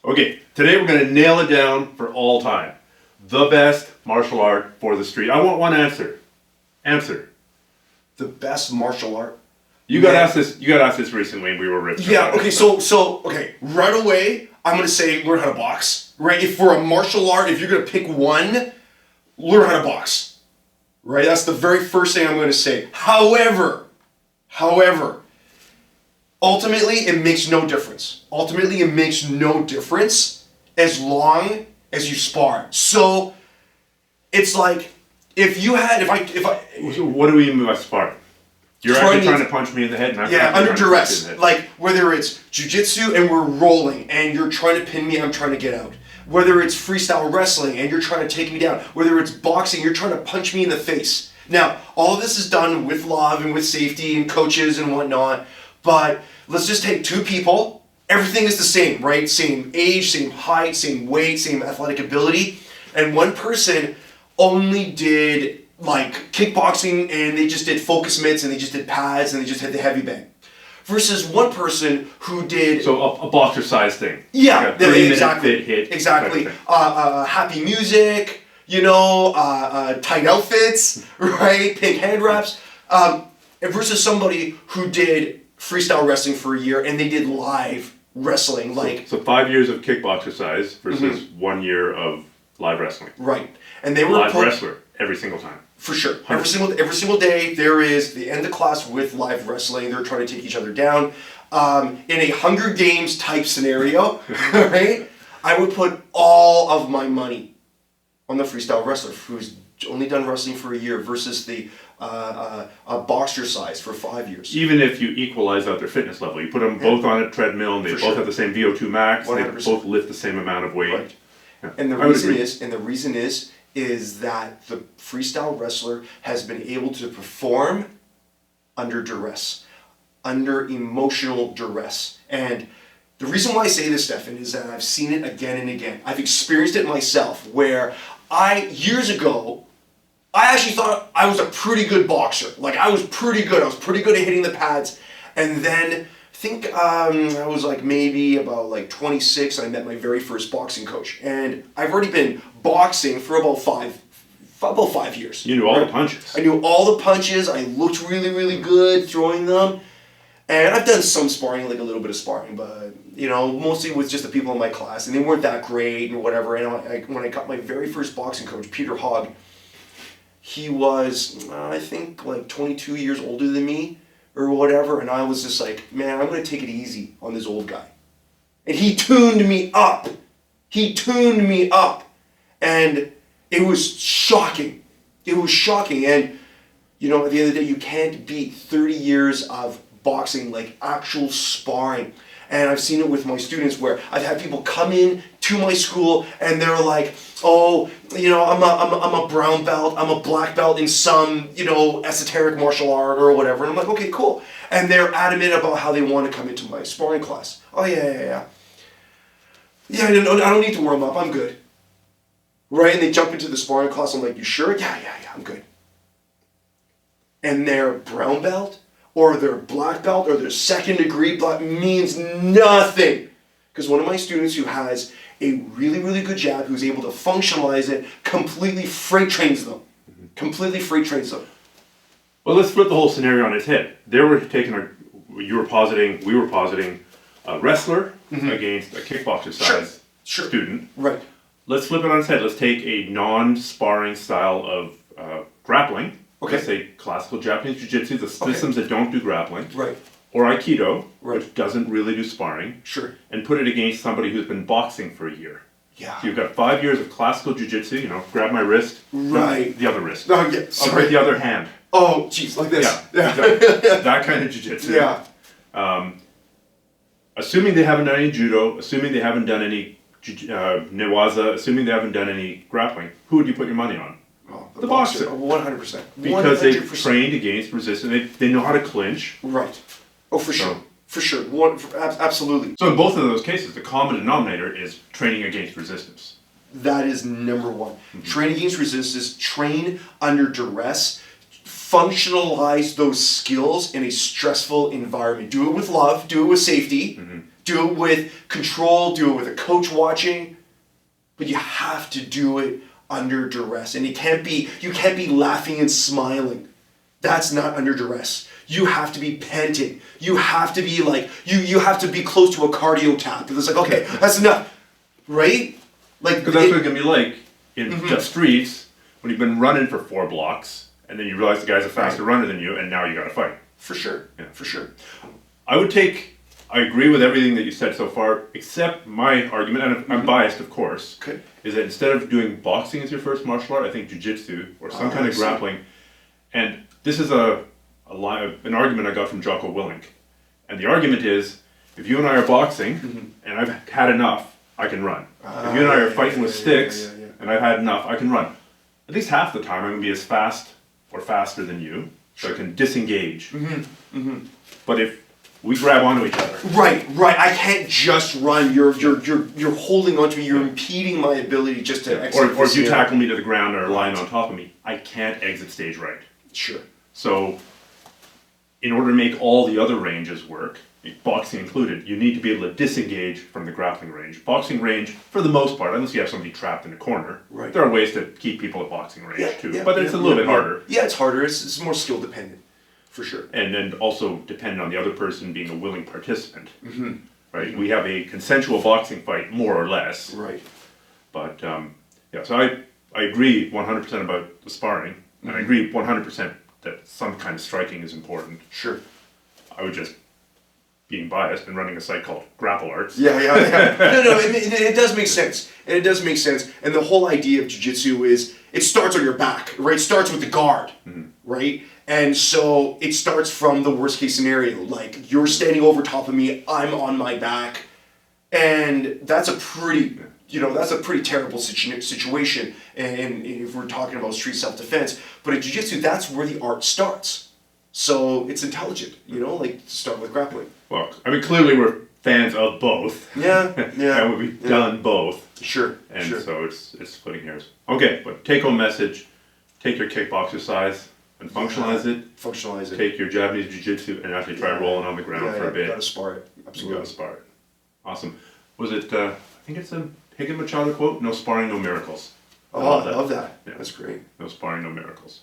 Okay, today we're going to nail it down for all time. The best martial art for the street. I want one answer. Answer. The best martial art? You got asked this. You got asked this recently, and we were ripped. Yeah. Okay. Okay. Right away, I'm gonna say learn how to box. Right. If for a martial art, if you're gonna pick one, learn how to box. Right. That's the very first thing I'm gonna say. However, ultimately, it makes no difference. Ultimately, it makes no difference as long as you spar. So it's like if I. What do we mean by spar? You're actually trying to punch me in the head, and I'm under duress. Like whether it's jiu-jitsu and we're rolling, and you're trying to pin me, I'm trying to get out. Whether it's freestyle wrestling and you're trying to take me down. Whether it's boxing, you're trying to punch me in the face. Now, all of this is done with love and with safety and coaches and whatnot. But let's just take two people. Everything is the same, right? Same age, same height, same weight, same athletic ability. And one person only did like kickboxing and they just did focus mitts and they just did pads and they just had the heavy bang. Versus one person who did... So a boxer size thing. Yeah, like a exactly. Fit hit. Exactly. Happy music, tight outfits, right? Pink hand wraps. Versus somebody who did freestyle wrestling for a year and they did live wrestling. So 5 years of kickboxer size versus 1 year of live wrestling. Right. And they were live wrestler every single time. For sure. Every single day they end the class with live wrestling. They're trying to take each other down. In a Hunger Games type scenario, right? I would put all of my money on the freestyle wrestler who's only done wrestling for a year versus the boxer size for 5 years. Even if you equalize out their fitness level, you put them both on a treadmill and they both have the same VO2 max, 100%. They both lift the same amount of weight. Right. Yeah. And the reason is that the freestyle wrestler has been able to perform under duress, under emotional duress. And the reason why I say this, Stefan, is that I've seen it again and again. I've experienced it myself where years ago, I actually thought I was a pretty good boxer. Like I was pretty good. I was pretty good at hitting the pads. And then I think I was like maybe about like 26 and I met my very first boxing coach. And I've already been boxing for about 5 years. You knew all the punches. I knew all the punches. I looked really, really good throwing them. And I've done some sparring, like a little bit of sparring, but mostly with just the people in my class. And they weren't that great or whatever. And when I got my very first boxing coach, Peter Hogg, he was, I think, like 22 years older than me or whatever. And I was just like, man, I'm going to take it easy on this old guy. And he tuned me up. And it was shocking. And, at the end of the day, you can't beat 30 years of boxing, like actual sparring. And I've seen it with my students where I've had people come in to my school and they're like, oh, I'm a brown belt, I'm a black belt in some, esoteric martial art or whatever. And I'm like, okay, cool. And they're adamant about how they want to come into my sparring class. Oh, yeah. Yeah, I don't need to warm up, I'm good. Right? And they jump into the sparring class. I'm like, you sure? Yeah, I'm good. And their brown belt or their black belt or their second degree black means nothing. Because one of my students who has a really, really good jab, who's able to functionalize it, completely freight trains them. Well, let's flip the whole scenario on its head. We were positing a wrestler against a kickboxer size student. Right. Let's flip it on its head. Let's take a non-sparring style of grappling. Okay. Let's say classical Japanese jiu-jitsu, the systems that don't do grappling. Right. Or Aikido, right. which doesn't really do sparring. Sure. And put it against somebody who's been boxing for a year. Yeah. So you've got 5 years of classical jiu-jitsu, grab my wrist. Right. The other wrist. Oh, yeah. Sorry. I'll break the other hand. Oh, jeez, like this. Yeah. That kind of jiu-jitsu. Yeah. Assuming they haven't done any judo, assuming they haven't done any newaza, assuming they haven't done any grappling, who would you put your money on? Oh, the boxer. 100%. Because they've trained against resistance. They know how to clinch. Right. Oh, for sure. For sure. Absolutely. So in both of those cases, the common denominator is training against resistance. That is number one. Train against resistance, train under duress, functionalize those skills in a stressful environment. Do it with love, do it with safety, Do it with control, do it with a coach watching, but you have to do it under duress. And you can't be laughing and smiling. That's not under duress. You have to be panting. You have to be like, you have to be close to a cardio tap. It's like, okay, that's enough. Right? Like, because that's what it's gonna be like in the streets when you've been running for 4 blocks and then you realize the guy's a faster runner than you and now you gotta fight. For sure. Yeah. For sure. I agree with everything that you said so far, except my argument, and I'm biased, of course, Okay. is that instead of doing boxing as your first martial art, I think jiu-jitsu or some kind of grappling. And this is an argument I got from Jocko Willink. And the argument is, if you and I are boxing, and I've had enough, I can run. If you and I are fighting with sticks, and I've had enough, I can run. At least half the time, I'm going to be as fast or faster than you, so I can disengage. But if we grab onto each other. Right. I can't just run. You're holding onto me. You're impeding my ability just to exit. Or if you tackle me to the ground or are lying on top of me, I can't exit stage right. Sure. So, in order to make all the other ranges work, boxing included, you need to be able to disengage from the grappling range. Boxing range, for the most part, unless you have somebody trapped in a corner, there are ways to keep people at boxing range too. But it's a little bit harder. Yeah, it's harder. It's more skill dependent. For sure. And then also dependent on the other person being a willing participant. Right? We have a consensual boxing fight, more or less. Right. But, so I agree 100% about the sparring. And I agree 100% that some kind of striking is important. Sure. I would just, being biased, and running a site called Grapple Arts. Yeah. No, it does make sense. And it does make sense. And the whole idea of jiu-jitsu is, it starts on your back, right? It starts with the guard, right? And so it starts from the worst case scenario. Like, you're standing over top of me, I'm on my back. And that's a pretty, terrible situation. And if we're talking about street self-defense. But in jiu-jitsu, that's where the art starts. So it's intelligent, to start with grappling. Well, I mean, clearly we're fans of both. Yeah. And we've done both. Sure. And so it's splitting hairs. Okay, but take-home message, take your kickboxer size and functionalize it. Functionalize it. Take your Japanese jiu-jitsu and actually try rolling on the ground for a bit. You gotta spar it. Absolutely. You gotta spar it. Awesome. Was it, I think it's a Higgin Machado quote, no sparring, no miracles. I love that. Yeah. That's great. No sparring, no miracles.